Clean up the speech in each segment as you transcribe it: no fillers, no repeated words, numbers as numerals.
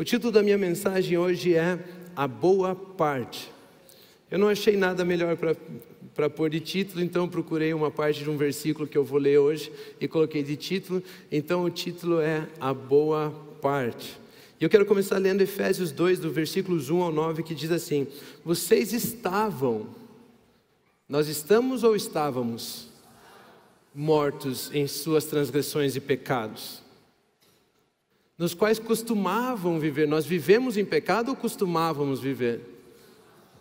O título da minha mensagem hoje é A Boa Parte. Eu não achei nada melhor para pôr de título, então procurei uma parte de um versículo que eu vou ler hoje e coloquei de título. Então o título é A Boa Parte. E eu quero começar lendo Efésios 2, do versículos 1 ao 9, que diz assim: Vocês estavam, nós estamos ou estávamos mortos em suas transgressões e pecados, nos quais costumavam viver. Nós vivemos em pecado ou costumávamos viver?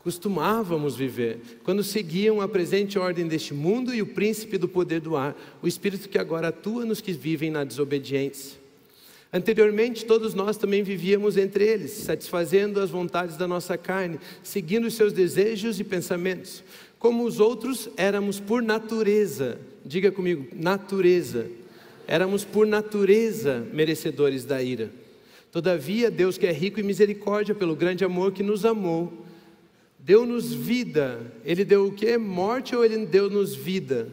Costumávamos viver, quando seguiam a presente ordem deste mundo e o príncipe do poder do ar, o espírito que agora atua nos que vivem na desobediência. Anteriormente, todos nós também vivíamos entre eles, satisfazendo as vontades da nossa carne, seguindo os seus desejos e pensamentos. Como os outros, éramos por natureza, diga comigo, natureza. Éramos por natureza merecedores da ira. Todavia, Deus, que é rico em misericórdia, pelo grande amor que nos amou, deu-nos vida. Ele deu o quê? Morte ou Ele deu-nos vida?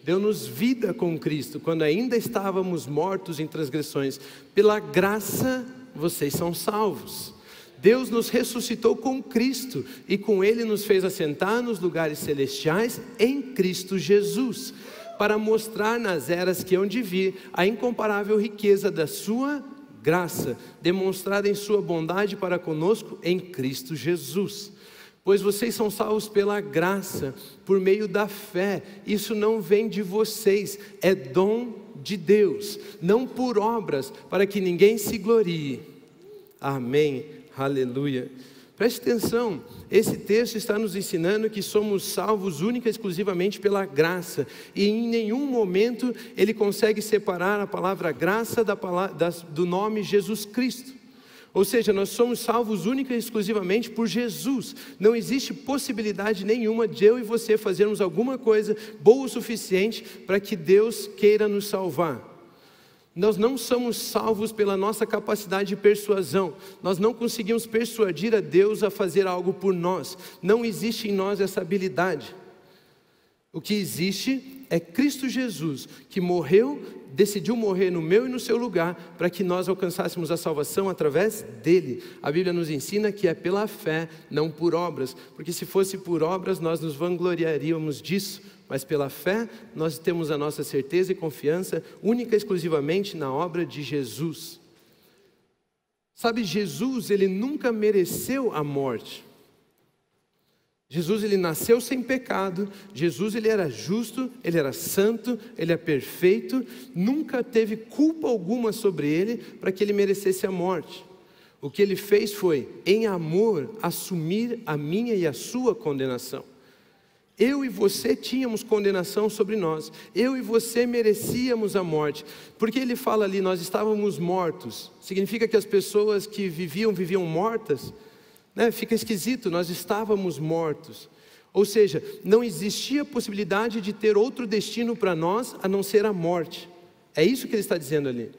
Deu-nos vida com Cristo, quando ainda estávamos mortos em transgressões. Pela graça, vocês são salvos. Deus nos ressuscitou com Cristo e com Ele nos fez assentar nos lugares celestiais em Cristo Jesus, para mostrar nas eras que hão de vir a incomparável riqueza da sua graça, demonstrada em sua bondade para conosco em Cristo Jesus. Pois vocês são salvos pela graça, por meio da fé. Isso não vem de vocês, é dom de Deus, não por obras, para que ninguém se glorie. Amém, aleluia. Preste atenção, esse texto está nos ensinando que somos salvos única e exclusivamente pela graça. E em nenhum momento ele consegue separar a palavra graça do nome Jesus Cristo. Ou seja, nós somos salvos única e exclusivamente por Jesus. Não existe possibilidade nenhuma de eu e você fazermos alguma coisa boa o suficiente para que Deus queira nos salvar. Nós não somos salvos pela nossa capacidade de persuasão. Nós não conseguimos persuadir a Deus a fazer algo por nós. Não existe em nós essa habilidade. O que existe é Cristo Jesus, que morreu, decidiu morrer no meu e no seu lugar, para que nós alcançássemos a salvação através dele. A Bíblia nos ensina que é pela fé, não por obras, porque se fosse por obras nós nos vangloriaríamos disso, mas pela fé nós temos a nossa certeza e confiança única e exclusivamente na obra de Jesus. Sabe, Jesus, ele nunca mereceu a morte. Jesus, ele nasceu sem pecado. Jesus, ele era justo, ele era santo, ele é perfeito. Nunca teve culpa alguma sobre ele para que ele merecesse a morte. O que ele fez foi, em amor, assumir a minha e a sua condenação. Eu e você tínhamos condenação sobre nós. Eu e você merecíamos a morte. Porque ele fala ali, nós estávamos mortos. Significa que as pessoas que viviam mortas? Fica esquisito, nós estávamos mortos. Ou seja, não existia possibilidade de ter outro destino para nós a não ser a morte. É isso que ele está dizendo ali.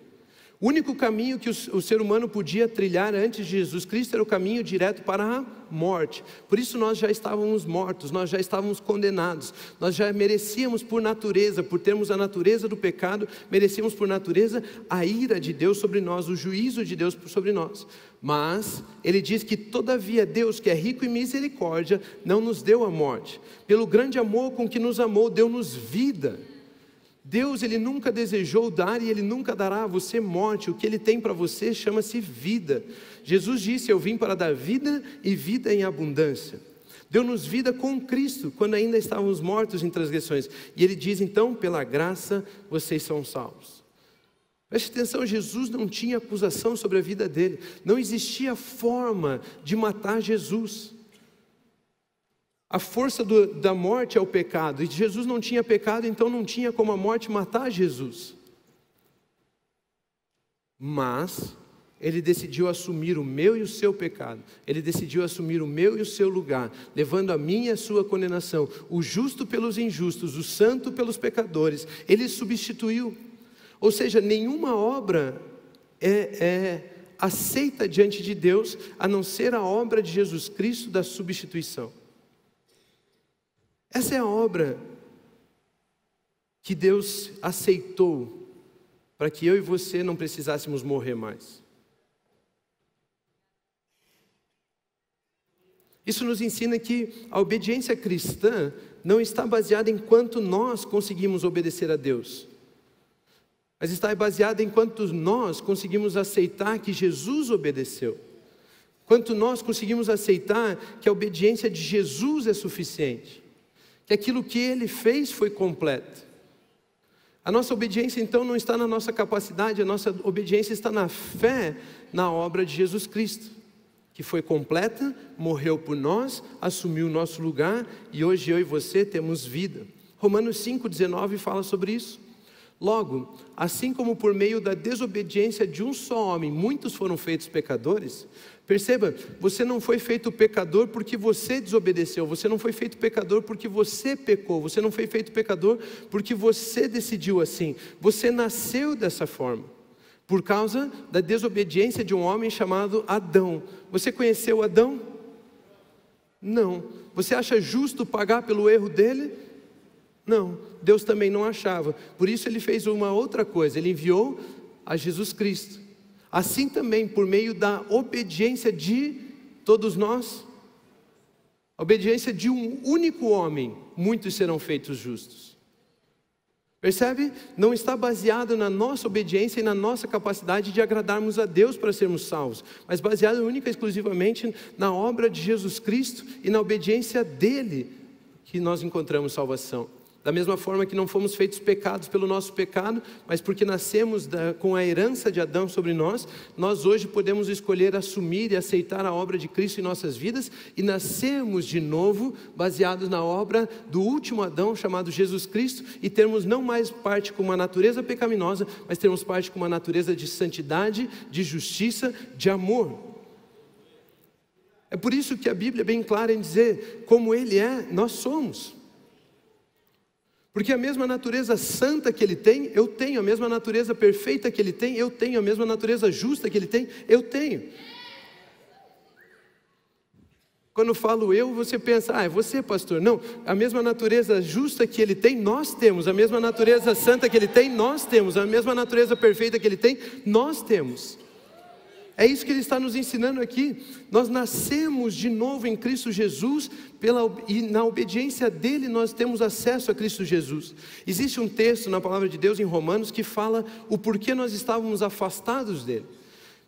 O único caminho que o ser humano podia trilhar antes de Jesus Cristo era o caminho direto para a morte. Por isso nós já estávamos mortos, nós já estávamos condenados. Nós já merecíamos por natureza, por termos a natureza do pecado, merecíamos por natureza a ira de Deus sobre nós, o juízo de Deus sobre nós. Mas ele diz que todavia Deus, que é rico em misericórdia, não nos deu a morte. Pelo grande amor com que nos amou, deu-nos vida. Deus, ele nunca desejou dar e ele nunca dará a você morte. O que ele tem para você chama-se vida. Jesus disse, eu vim para dar vida e vida em abundância. Deu-nos vida com Cristo, quando ainda estávamos mortos em transgressões. E ele diz então, pela graça, vocês são salvos. Preste atenção, Jesus não tinha acusação sobre a vida dele. Não existia forma de matar Jesus. A força da morte é o pecado, e Jesus não tinha pecado, então não tinha como a morte matar Jesus. Mas ele decidiu assumir o meu e o seu pecado. Ele decidiu assumir o meu e o seu lugar, levando a minha e a sua condenação. O justo pelos injustos, o santo pelos pecadores. Ele substituiu. Ou seja, nenhuma obra é aceita diante de Deus, a não ser a obra de Jesus Cristo da substituição. Essa é a obra que Deus aceitou para que eu e você não precisássemos morrer mais. Isso nos ensina que a obediência cristã não está baseada em quanto nós conseguimos obedecer a Deus, mas está baseada em quanto nós conseguimos aceitar que Jesus obedeceu, quanto nós conseguimos aceitar que a obediência de Jesus é suficiente, que aquilo que Ele fez foi completo. A nossa obediência então não está na nossa capacidade, a nossa obediência está na fé na obra de Jesus Cristo, que foi completa, morreu por nós, assumiu o nosso lugar e hoje eu e você temos vida. Romanos 5,19 fala sobre isso. Logo, assim como por meio da desobediência de um só homem, muitos foram feitos pecadores, perceba, você não foi feito pecador porque você desobedeceu, você não foi feito pecador porque você pecou, você não foi feito pecador porque você decidiu assim, você nasceu dessa forma, por causa da desobediência de um homem chamado Adão. Você conheceu Adão? Não. Você acha justo pagar pelo erro dele? Não, Deus também não achava. Por isso Ele fez uma outra coisa, Ele enviou a Jesus Cristo. Assim também, por meio da obediência de todos nós, a obediência de um único homem, muitos serão feitos justos. Percebe? Não está baseado na nossa obediência e na nossa capacidade de agradarmos a Deus para sermos salvos, mas baseado única e exclusivamente na obra de Jesus Cristo e na obediência dEle que nós encontramos salvação. Da mesma forma que não fomos feitos pecados pelo nosso pecado, mas porque nascemos com a herança de Adão sobre nós, nós hoje podemos escolher assumir e aceitar a obra de Cristo em nossas vidas e nascemos de novo, baseados na obra do último Adão, chamado Jesus Cristo, e termos não mais parte com uma natureza pecaminosa, mas termos parte com uma natureza de santidade, de justiça, de amor. É por isso que a Bíblia é bem clara em dizer, como Ele é, nós somos. Porque a mesma natureza santa que Ele tem, eu tenho. A mesma natureza perfeita que Ele tem, eu tenho. A mesma natureza justa que Ele tem, eu tenho. Quando falo eu, você pensa, é você, pastor. Não, a mesma natureza justa que Ele tem, nós temos. A mesma natureza santa que Ele tem, nós temos. A mesma natureza perfeita que Ele tem, nós temos. É isso que Ele está nos ensinando aqui. Nós nascemos de novo em Cristo Jesus, e na obediência dEle nós temos acesso a Cristo Jesus. Existe um texto na palavra de Deus em Romanos que fala o porquê nós estávamos afastados dEle.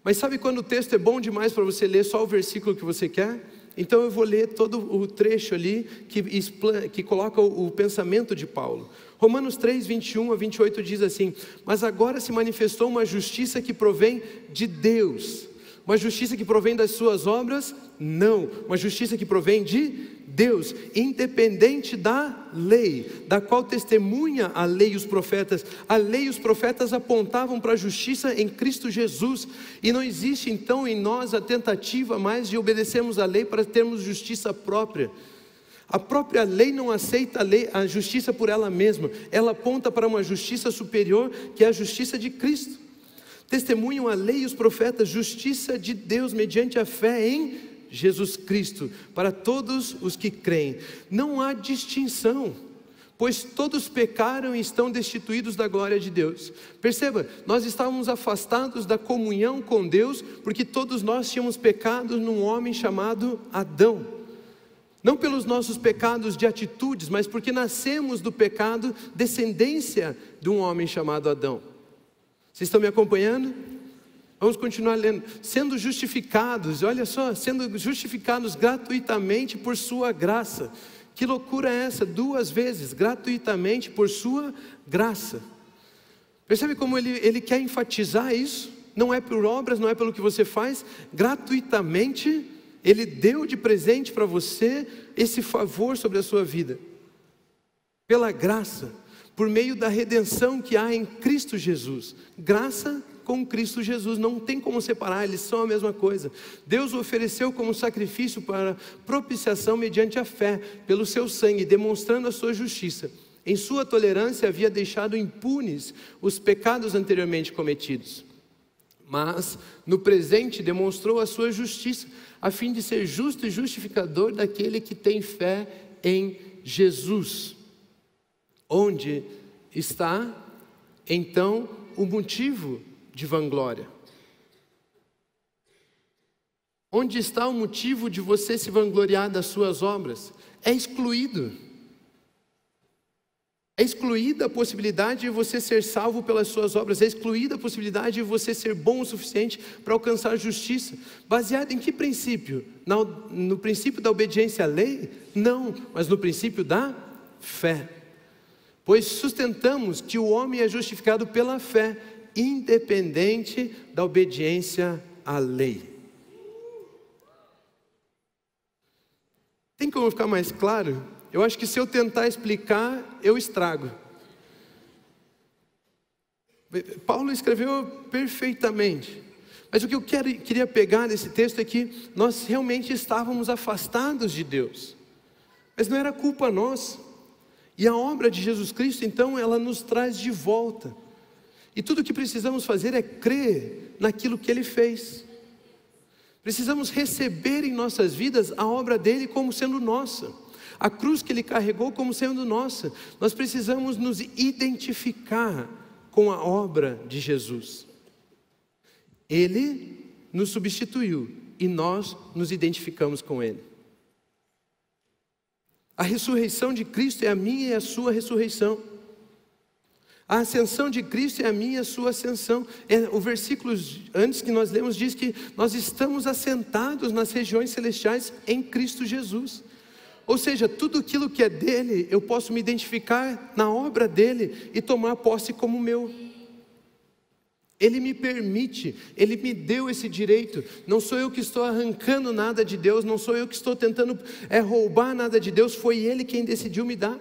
Mas sabe quando o texto é bom demais para você ler só o versículo que você quer? Então eu vou ler todo o trecho ali que coloca o pensamento de Paulo. Romanos 3, 21 a 28 diz assim: mas agora se manifestou uma justiça que provém de Deus. Uma justiça que provém das suas obras? Não. Uma justiça que provém de Deus, independente da lei, da qual testemunha a lei e os profetas. A lei e os profetas apontavam para a justiça em Cristo Jesus. E não existe então em nós a tentativa mais de obedecermos a lei para termos justiça própria. A própria lei não aceita a justiça por ela mesma. Ela aponta para uma justiça superior, que é a justiça de Cristo. Testemunham a lei e os profetas, justiça de Deus mediante a fé em Jesus Cristo, para todos os que creem. Não há distinção, pois todos pecaram e estão destituídos da glória de Deus. Perceba, nós estávamos afastados da comunhão com Deus, porque todos nós tínhamos pecado num homem chamado Adão. Não pelos nossos pecados de atitudes, mas porque nascemos do pecado, descendência de um homem chamado Adão. Vocês estão me acompanhando? Vamos continuar lendo. Sendo justificados, olha só, sendo justificados gratuitamente por sua graça. Que loucura é essa? 2 vezes, gratuitamente por sua graça. Percebe como ele quer enfatizar isso? Não é por obras, não é pelo que você faz, gratuitamente Ele deu de presente para você esse favor sobre a sua vida. Pela graça, por meio da redenção que há em Cristo Jesus. Graça com Cristo Jesus, não tem como separar, eles são a mesma coisa. Deus o ofereceu como sacrifício para propiciação mediante a fé, pelo seu sangue, demonstrando a sua justiça. Em sua tolerância havia deixado impunes os pecados anteriormente cometidos. Mas no presente demonstrou a sua justiça, a fim de ser justo e justificador daquele que tem fé em Jesus. Onde está, então, o motivo de vanglória? Onde está o motivo de você se vangloriar das suas obras? É excluído. É excluída a possibilidade de você ser salvo pelas suas obras. É excluída a possibilidade de você ser bom o suficiente para alcançar justiça. Baseado em que princípio? No princípio da obediência à lei? Não, mas no princípio da fé. Pois sustentamos que o homem é justificado pela fé, independente da obediência à lei. Tem como ficar mais claro? Eu acho que se eu tentar explicar, eu estrago. Paulo escreveu perfeitamente. Mas o que eu queria pegar nesse texto é que nós realmente estávamos afastados de Deus. Mas não era culpa nossa. E a obra de Jesus Cristo, então, ela nos traz de volta. E tudo o que precisamos fazer é crer naquilo que Ele fez. Precisamos receber em nossas vidas a obra dele como sendo nossa, a cruz que ele carregou como sendo nossa. Nós precisamos nos identificar com a obra de Jesus. Ele nos substituiu e nós nos identificamos com ele. A ressurreição de Cristo é a minha e a sua ressurreição. A ascensão de Cristo é a minha e a sua ascensão. O versículo antes que nós lemos diz que nós estamos assentados nas regiões celestiais em Cristo Jesus. Ou seja, tudo aquilo que é dele, eu posso me identificar na obra dele e tomar posse como meu. Ele me permite, ele me deu esse direito. Não sou eu que estou arrancando nada de Deus, não sou eu que estou tentando roubar nada de Deus, foi ele quem decidiu me dar.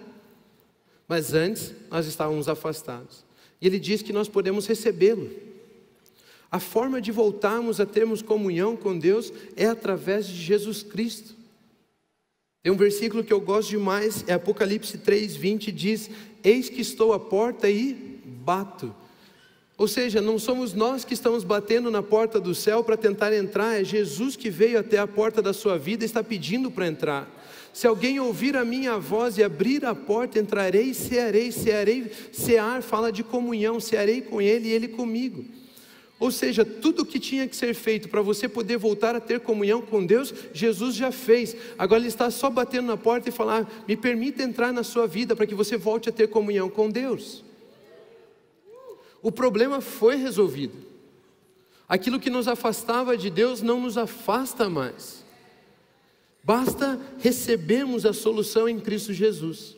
Mas antes, nós estávamos afastados. E ele diz que nós podemos recebê-lo. A forma de voltarmos a termos comunhão com Deus é através de Jesus Cristo. Tem um versículo que eu gosto demais, é Apocalipse 3:20, diz: eis que estou à porta e bato. Ou seja, não somos nós que estamos batendo na porta do céu para tentar entrar, é Jesus que veio até a porta da sua vida e está pedindo para entrar. Se alguém ouvir a minha voz e abrir a porta, entrarei e cear fala de comunhão, cearei com ele e ele comigo. Ou seja, tudo o que tinha que ser feito para você poder voltar a ter comunhão com Deus, Jesus já fez. Agora ele está só batendo na porta e falar: me permita entrar na sua vida para que você volte a ter comunhão com Deus. O problema foi resolvido. Aquilo que nos afastava de Deus não nos afasta mais. Basta recebermos a solução em Cristo Jesus.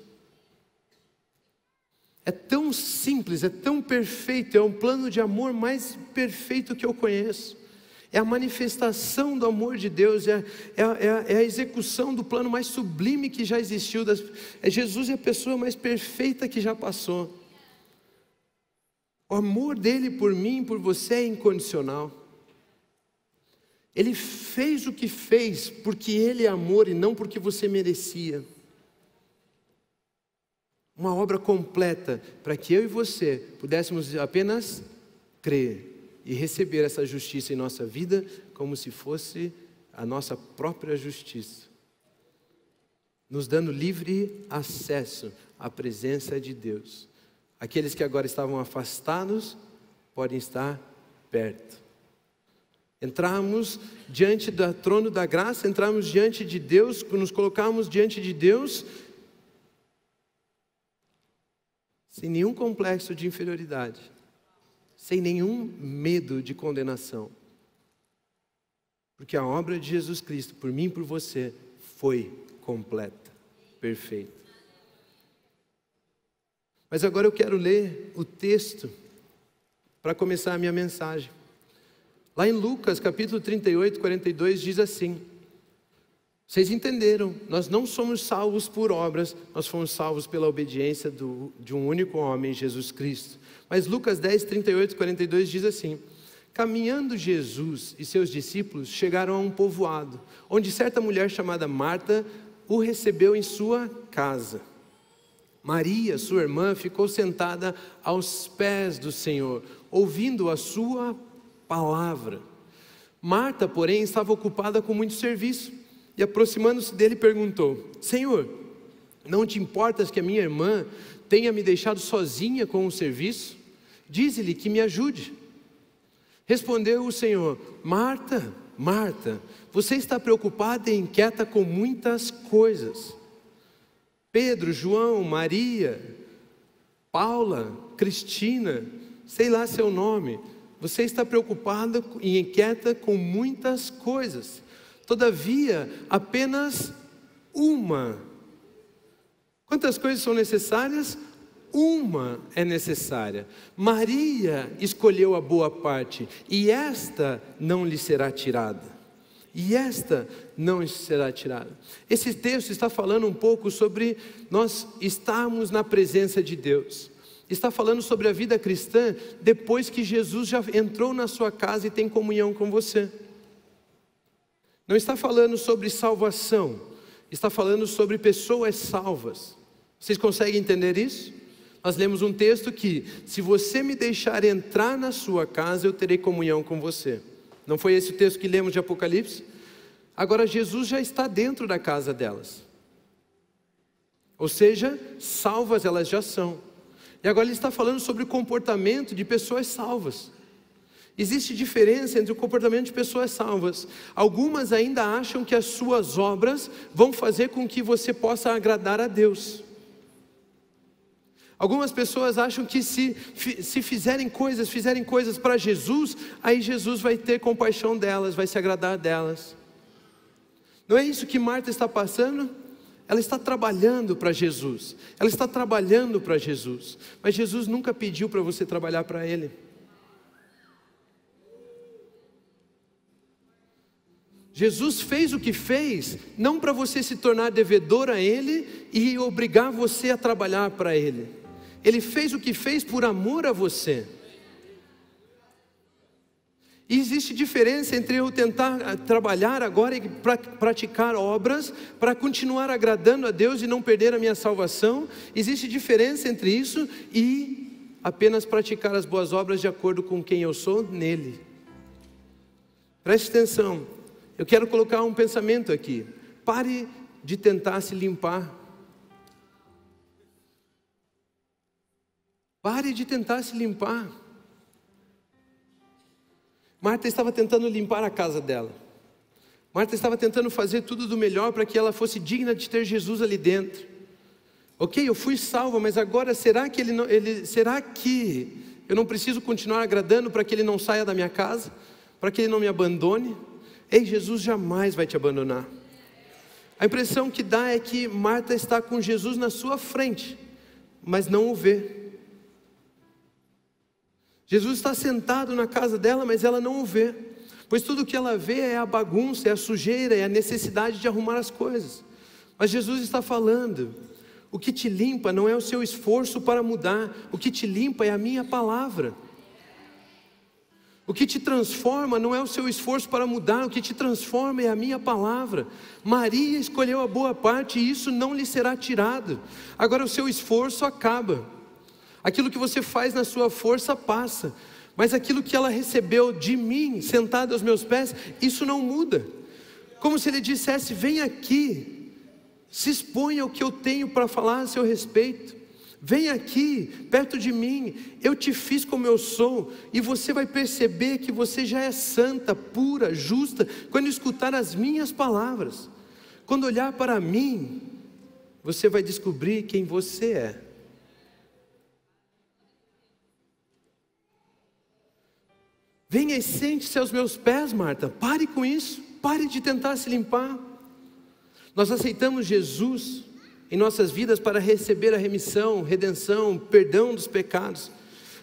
É tão simples, é tão perfeito, é um plano de amor mais perfeito que eu conheço. É a manifestação do amor de Deus, é a execução do plano mais sublime que já existiu. Jesus é a pessoa mais perfeita que já passou. O amor dele por mim e por você é incondicional. Ele fez o que fez porque ele é amor e não porque você merecia. Uma obra completa para que eu e você pudéssemos apenas crer e receber essa justiça em nossa vida como se fosse a nossa própria justiça, nos dando livre acesso à presença de Deus. Aqueles que agora estavam afastados podem estar perto. Entrarmos diante do trono da graça, entrarmos diante de Deus, nos colocarmos diante de Deus sem nenhum complexo de inferioridade, sem nenhum medo de condenação, porque a obra de Jesus Cristo, por mim e por você, foi completa, perfeita. Mas agora eu quero ler o texto para começar a minha mensagem. Lá em Lucas capítulo 38, 42 diz assim: vocês entenderam, nós não somos salvos por obras, nós fomos salvos pela obediência de um único homem, Jesus Cristo. Mas Lucas 10, 38 e 42 diz assim: caminhando Jesus e seus discípulos chegaram a um povoado, onde certa mulher chamada Marta o recebeu em sua casa. Maria, sua irmã, ficou sentada aos pés do Senhor, ouvindo a sua palavra. Marta, porém, estava ocupada com muito serviço, e aproximando-se dele perguntou: Senhor, não te importas que a minha irmã tenha me deixado sozinha com o serviço? Dize-lhe que me ajude. Respondeu o Senhor: Marta, Marta, você está preocupada e inquieta com muitas coisas. Pedro, João, Maria, Paula, Cristina, sei lá seu nome, você está preocupada e inquieta com muitas coisas. Todavia, apenas uma. Quantas coisas são necessárias? Uma é necessária. Maria escolheu a boa parte, e esta não lhe será tirada. E esta não será tirada. Esse texto está falando um pouco sobre nós estarmos na presença de Deus. Está falando sobre a vida cristã depois que Jesus já entrou na sua casa e tem comunhão com você. Não está falando sobre salvação, está falando sobre pessoas salvas. Vocês conseguem entender isso? Nós lemos um texto que, se você me deixar entrar na sua casa, eu terei comunhão com você. Não foi esse o texto que lemos de Apocalipse? Agora Jesus já está dentro da casa delas. Ou seja, salvas elas já são. E agora ele está falando sobre o comportamento de pessoas salvas. Existe diferença entre o comportamento de pessoas salvas. Algumas ainda acham que as suas obras vão fazer com que você possa agradar a Deus. Algumas pessoas acham que se fizerem coisas para Jesus, aí Jesus vai ter compaixão delas, vai se agradar delas. Não é isso que Marta está passando? Ela está trabalhando para Jesus. Ela está trabalhando para Jesus. Mas Jesus nunca pediu para você trabalhar para Ele. Jesus fez o que fez, não para você se tornar devedor a Ele e obrigar você a trabalhar para Ele. Ele fez o que fez por amor a você. E existe diferença entre eu tentar trabalhar agora e praticar obras para continuar agradando a Deus e não perder a minha salvação. Existe diferença entre isso e apenas praticar as boas obras de acordo com quem eu sou nele. Preste atenção, eu quero colocar um pensamento aqui. Pare de tentar se limpar. Pare de tentar se limpar. Marta estava tentando limpar a casa dela. Marta estava tentando fazer tudo do melhor para que ela fosse digna de ter Jesus ali dentro. Ok, eu fui salva, mas agora será que eu não preciso continuar agradando para que Ele não saia da minha casa? Para que Ele não me abandone? Ei, Jesus jamais vai te abandonar. A impressão que dá é que Marta está com Jesus na sua frente, mas não o vê. Jesus está sentado na casa dela, mas ela não o vê, pois tudo que ela vê é a bagunça, é a sujeira, é a necessidade de arrumar as coisas. Mas Jesus está falando, o que te limpa não é o seu esforço para mudar, o que te limpa é a minha palavra. O que te transforma não é o seu esforço para mudar, o que te transforma é a minha palavra. Maria escolheu a boa parte e isso não lhe será tirado. Agora o seu esforço acaba. Aquilo que você faz na sua força passa, mas aquilo que ela recebeu de mim, sentada aos meus pés, isso não muda. Como se Ele dissesse, vem aqui, se exponha ao que eu tenho para falar a seu respeito. Vem aqui, perto de mim, eu te fiz como eu sou, e você vai perceber que você já é santa, pura, justa, quando escutar as minhas palavras. Quando olhar para mim, você vai descobrir quem você é. Venha e sente-se aos meus pés, Marta. Pare com isso. Pare de tentar se limpar. Nós aceitamos Jesus em nossas vidas para receber a remissão, redenção, perdão dos pecados.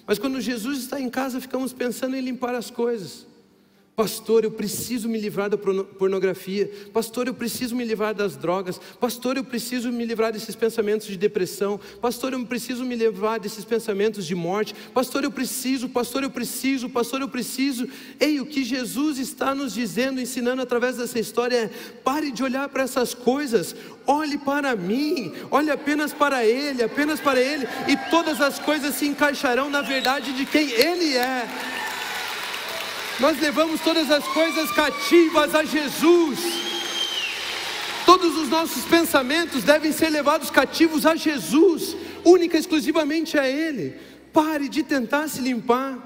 Mas quando Jesus está em casa, ficamos pensando em limpar as coisas. Pastor, eu preciso me livrar da pornografia. Pastor, eu preciso me livrar das drogas. Pastor, eu preciso me livrar desses pensamentos de depressão. Pastor, eu preciso me livrar desses pensamentos de morte. Pastor, eu preciso. Ei, o que Jesus está nos dizendo, ensinando através dessa história é: pare de olhar para essas coisas. Olhe para mim. Olhe apenas para Ele, e todas as coisas se encaixarão na verdade de quem Ele é. Nós levamos todas as coisas cativas a Jesus. Todos os nossos pensamentos devem ser levados cativos a Jesus, única e exclusivamente a Ele. Pare de tentar se limpar.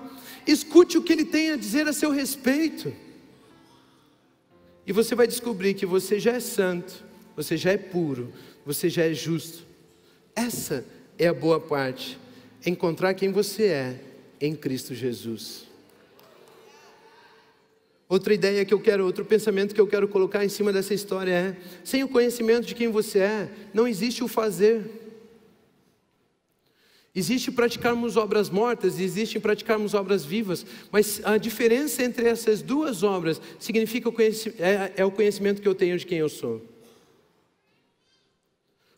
Escute o que Ele tem a dizer a seu respeito. E você vai descobrir que você já é santo, você já é puro, você já é justo. Essa é a boa parte, encontrar quem você é em Cristo Jesus. Outra ideia que eu quero, outro pensamento que eu quero colocar em cima dessa história é: sem o conhecimento de quem você é, não existe o fazer. Existe praticarmos obras mortas e existe praticarmos obras vivas, mas a diferença entre essas duas obras significa o conhecimento que eu tenho de quem eu sou.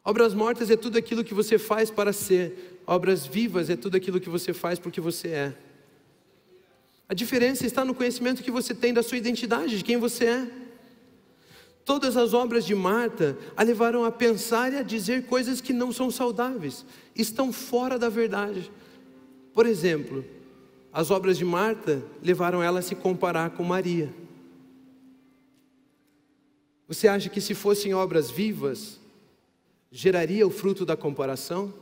Obras mortas é tudo aquilo que você faz para ser, obras vivas é tudo aquilo que você faz porque você é. A diferença está no conhecimento que você tem da sua identidade, de quem você é. Todas as obras de Marta a levaram a pensar e a dizer coisas que não são saudáveis, estão fora da verdade. Por exemplo, as obras de Marta levaram ela a se comparar com Maria. Você acha que se fossem obras vivas, geraria o fruto da comparação?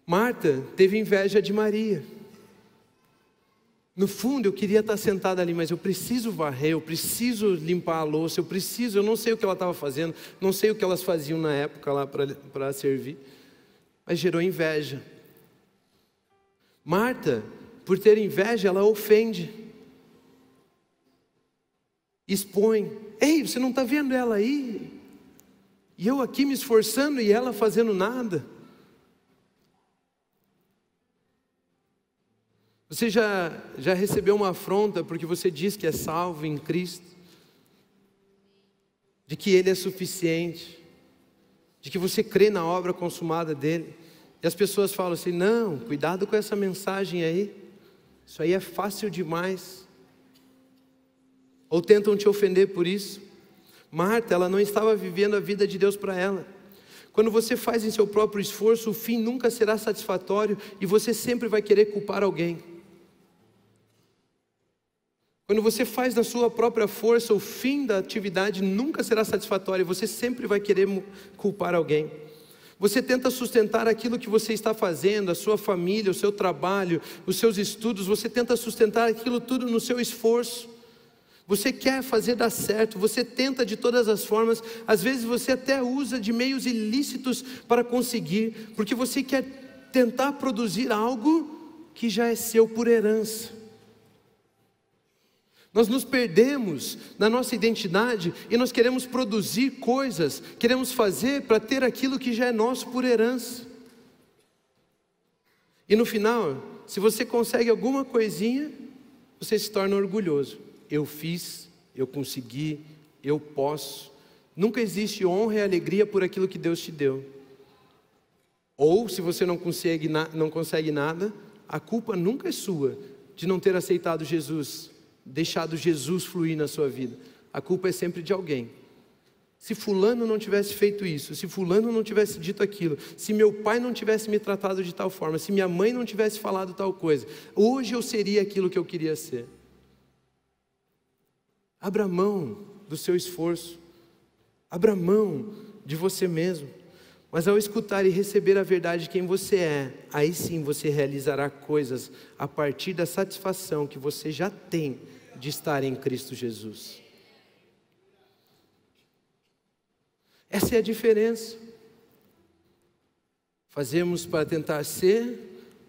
Marta teve inveja de Maria. No fundo eu queria estar sentada ali, mas eu preciso varrer, eu preciso limpar a louça, eu não sei o que ela estava fazendo, não sei o que elas faziam na época lá para servir, mas gerou inveja. Marta, por ter inveja, ela ofende, expõe. Ei, você não está vendo ela aí? E eu aqui me esforçando e ela fazendo nada. Você já recebeu uma afronta porque você diz que é salvo em Cristo, de que Ele é suficiente, de que você crê na obra consumada dEle, e as pessoas falam assim: não, cuidado com essa mensagem aí, isso aí é fácil demais, ou tentam te ofender por isso. Marta, ela não estava vivendo a vida de Deus para ela. Quando você faz em seu próprio esforço, o fim nunca será satisfatório e você sempre vai querer culpar alguém. Quando você faz na sua própria força, o fim da atividade nunca será satisfatório e você sempre vai querer culpar alguém. Você tenta sustentar aquilo que você está fazendo, a sua família, o seu trabalho, os seus estudos, você tenta sustentar aquilo tudo no seu esforço. Você quer fazer dar certo, você tenta de todas as formas, às vezes você até usa de meios ilícitos para conseguir, porque você quer tentar produzir algo que já é seu por herança. Nós nos perdemos na nossa identidade e nós queremos produzir coisas, queremos fazer para ter aquilo que já é nosso por herança. E no final, se você consegue alguma coisinha, você se torna orgulhoso. Eu fiz, eu consegui, eu posso. Nunca existe honra e alegria por aquilo que Deus te deu. Ou se você não consegue nada, a culpa nunca é sua de não ter aceitado Jesus, deixado Jesus fluir na sua vida. A culpa é sempre de alguém. Se fulano não tivesse feito isso, se fulano não tivesse dito aquilo, se meu pai não tivesse me tratado de tal forma, se minha mãe não tivesse falado tal coisa, hoje eu seria aquilo que eu queria ser. Abra mão do seu esforço, abra mão de você mesmo, mas ao escutar e receber a verdade de quem você é, aí sim você realizará coisas a partir da satisfação que você já tem de estar em Cristo Jesus. Essa é a diferença. Fazemos para tentar ser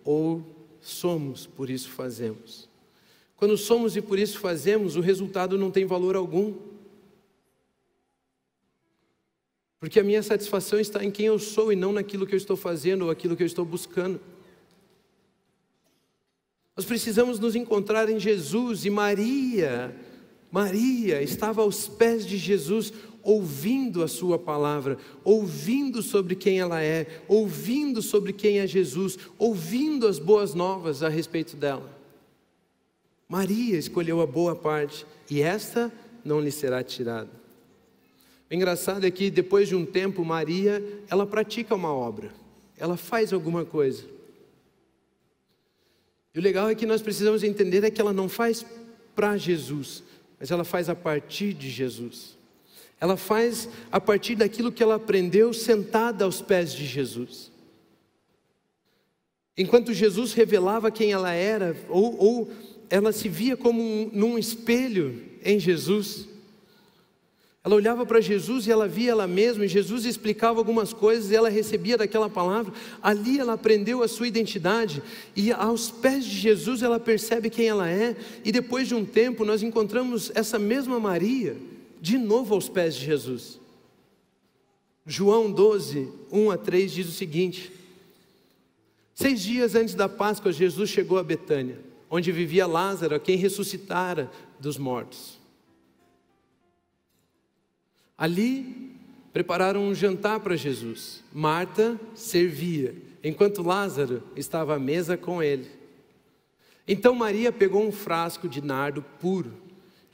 ou somos, por isso fazemos. Quando somos e por isso fazemos, o resultado não tem valor algum. Porque a minha satisfação está em quem eu sou e não naquilo que eu estou fazendo ou aquilo que eu estou buscando. Nós precisamos nos encontrar em Jesus, e Maria estava aos pés de Jesus, ouvindo a sua palavra, ouvindo sobre quem ela é, ouvindo sobre quem é Jesus, ouvindo as boas novas a respeito dela. Maria escolheu a boa parte, e esta não lhe será tirada. O engraçado é que depois de um tempo, Maria, ela pratica uma obra, ela faz alguma coisa. E o legal é que nós precisamos entender é que ela não faz para Jesus, mas ela faz a partir de Jesus. Ela faz a partir daquilo que ela aprendeu sentada aos pés de Jesus. Enquanto Jesus revelava quem ela era, ou ela se via como num espelho, em Jesus. Ela olhava para Jesus e ela via ela mesma, e Jesus explicava algumas coisas e ela recebia daquela palavra. Ali ela aprendeu a sua identidade, e aos pés de Jesus ela percebe quem ela é. E depois de um tempo nós encontramos essa mesma Maria de novo aos pés de Jesus. João 12, 1-3 diz o seguinte: 6 dias antes da Páscoa, Jesus chegou a Betânia, onde vivia Lázaro, a quem ressuscitara dos mortos. Ali prepararam um jantar para Jesus. Marta servia, enquanto Lázaro estava à mesa com ele. Então Maria pegou um frasco de nardo puro,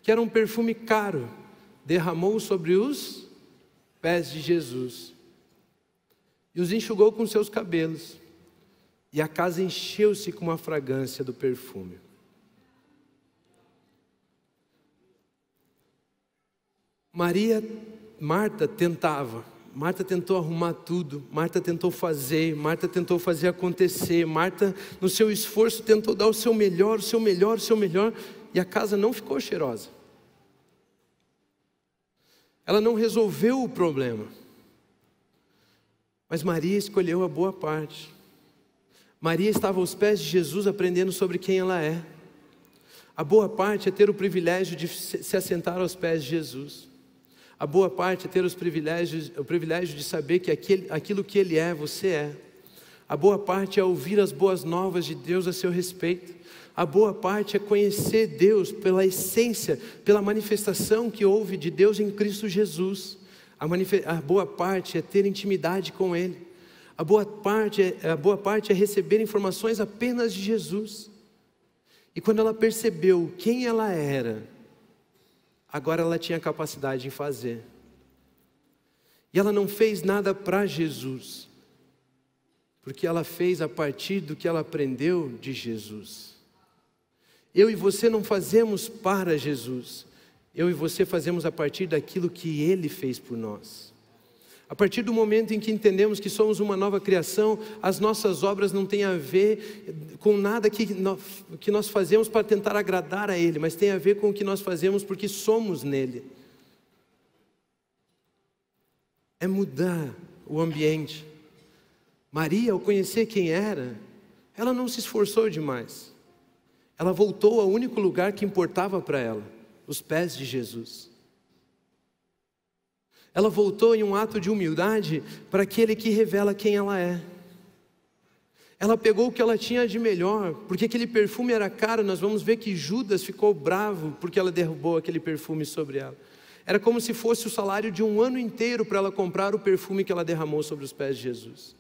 que era um perfume caro, derramou sobre os pés de Jesus e os enxugou com seus cabelos, e a casa encheu-se com a fragrância do perfume. Marta tentou arrumar tudo, Marta tentou fazer acontecer, Marta no seu esforço tentou dar o seu melhor, e a casa não ficou cheirosa. Ela não resolveu o problema, mas Maria escolheu a boa parte. Maria estava aos pés de Jesus aprendendo sobre quem ela é. A boa parte é ter o privilégio de se assentar aos pés de Jesus. A boa parte é ter o privilégio de saber que aquilo que Ele é, você é. A boa parte é ouvir as boas novas de Deus a seu respeito. A boa parte é conhecer Deus pela essência, pela manifestação que houve de Deus em Cristo Jesus. A boa parte é ter intimidade com Ele. A boa parte é receber informações apenas de Jesus. E quando ela percebeu quem ela era, agora ela tinha capacidade de fazer. E ela não fez nada para Jesus, porque ela fez a partir do que ela aprendeu de Jesus. Eu e você não fazemos para Jesus, eu e você fazemos a partir daquilo que Ele fez por nós. A partir do momento em que entendemos que somos uma nova criação, as nossas obras não têm a ver com nada que nós fazemos para tentar agradar a Ele, mas tem a ver com o que nós fazemos porque somos nele. É mudar o ambiente. Maria, ao conhecer quem era, ela não se esforçou demais. Ela voltou ao único lugar que importava para ela, os pés de Jesus. Ela voltou em um ato de humildade para aquele que revela quem ela é. Ela pegou o que ela tinha de melhor, porque aquele perfume era caro. Nós vamos ver que Judas ficou bravo porque ela derrubou aquele perfume sobre ela. Era como se fosse o salário de um ano inteiro para ela comprar o perfume que ela derramou sobre os pés de Jesus.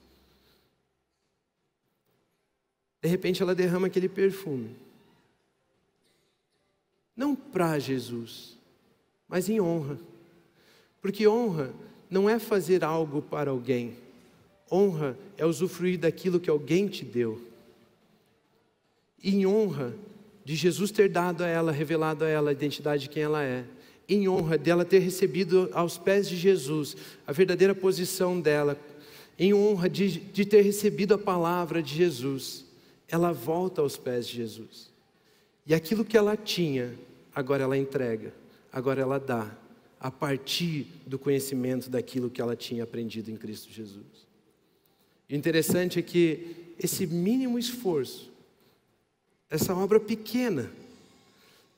De repente ela derrama aquele perfume, não para Jesus, mas em honra. Porque honra não é fazer algo para alguém. Honra é usufruir daquilo que alguém te deu. Em honra de Jesus ter dado a ela, revelado a ela a identidade de quem ela é. Em honra dela ter recebido aos pés de Jesus a verdadeira posição dela. Em honra de ter recebido a palavra de Jesus. Ela volta aos pés de Jesus. E aquilo que ela tinha, agora ela entrega. Agora ela dá. A partir do conhecimento daquilo que ela tinha aprendido em Cristo Jesus. O interessante é que esse mínimo esforço, essa obra pequena,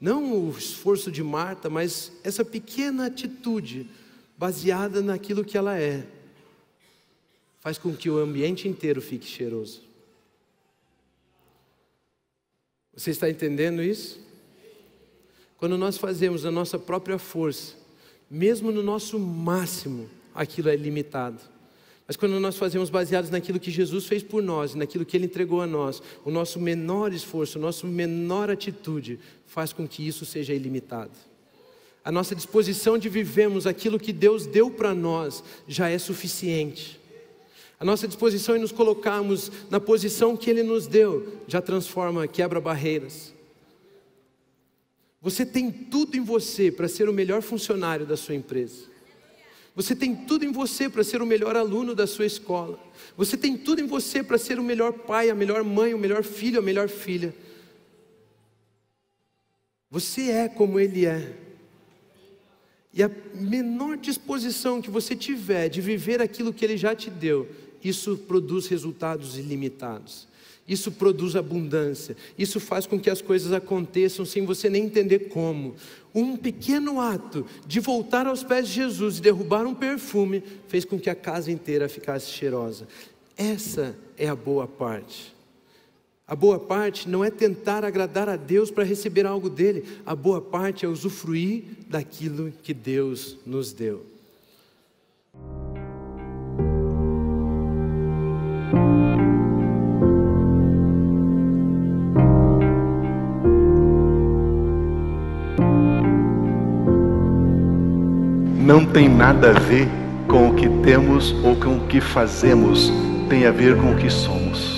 não o esforço de Marta, mas essa pequena atitude, baseada naquilo que ela é, faz com que o ambiente inteiro fique cheiroso. Você está entendendo isso? Quando nós fazemos a nossa própria força, mesmo no nosso máximo, aquilo é limitado. Mas quando nós fazemos baseados naquilo que Jesus fez por nós, naquilo que Ele entregou a nós, o nosso menor esforço, a nossa menor atitude, faz com que isso seja ilimitado. A nossa disposição de vivermos aquilo que Deus deu para nós, já é suficiente. A nossa disposição em nos colocarmos na posição que Ele nos deu, já transforma, quebra barreiras. Você tem tudo em você para ser o melhor funcionário da sua empresa. Você tem tudo em você para ser o melhor aluno da sua escola. Você tem tudo em você para ser o melhor pai, a melhor mãe, o melhor filho, a melhor filha. Você é como Ele é. E a menor disposição que você tiver de viver aquilo que Ele já te deu, isso produz resultados ilimitados. Isso produz abundância. Isso faz com que as coisas aconteçam sem você nem entender como. Um pequeno ato de voltar aos pés de Jesus e derrubar um perfume fez com que a casa inteira ficasse cheirosa. Essa é a boa parte. A boa parte não é tentar agradar a Deus para receber algo dele. A boa parte é usufruir daquilo que Deus nos deu. Não tem nada a ver com o que temos ou com o que fazemos, tem a ver com o que somos.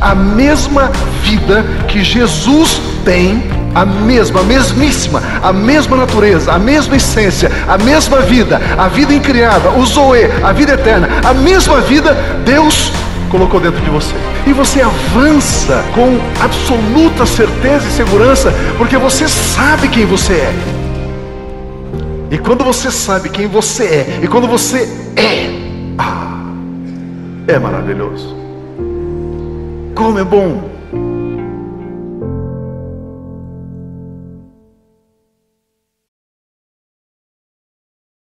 A mesma vida que Jesus tem, a mesmíssima, a mesma natureza, a mesma essência, a mesma vida, a vida incriada, o Zoe, a vida eterna, a mesma vida Deus colocou dentro de você. E você avança com absoluta certeza e segurança, porque você sabe quem você é. E quando você sabe quem você é, e quando você é maravilhoso. Como é bom